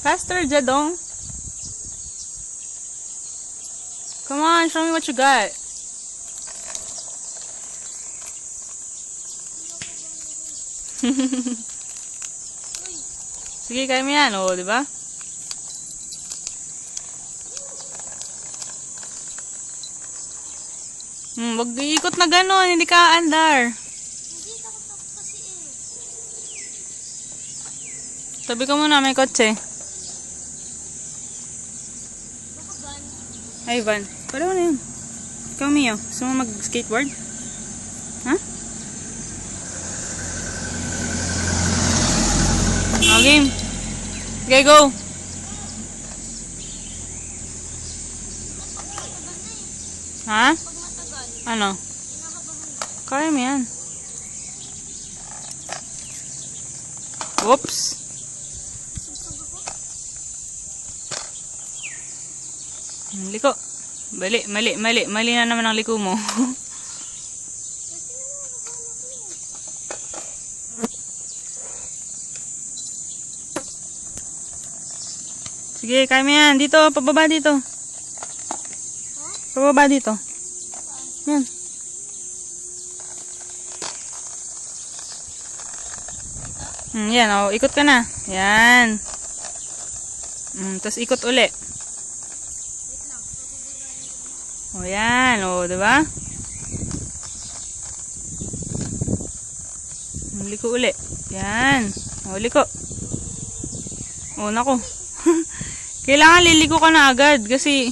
Faster, Jadong. Come on, show me what you got. Sige, kaya mo yan. O, diba? Wag iikot na gano'n. Hindi ka aandar. Hindi, takot ako kasi eh. Sabi ko muna, may kotse. Baka ban. Ay, Van. Pareho na yun. Ikaw, Mio. Gusto mo mag-skateboard? Ha? Oh, game. Okay, go. Ha? Pag matagal, Ano? kinakabahan. Kaya mo yan. Whoops. Liko. Mali na naman ang liko mo. Sige, kaya mo yan. Dito, pababa dito. Pababa dito. Yan. Yan, oh, ikot ka na. Yan. Tapos ikot uli. O, yan. O, diba? Liko uli. Yan. O, liko. O, naku. Kailangan liliko ka na agad kasi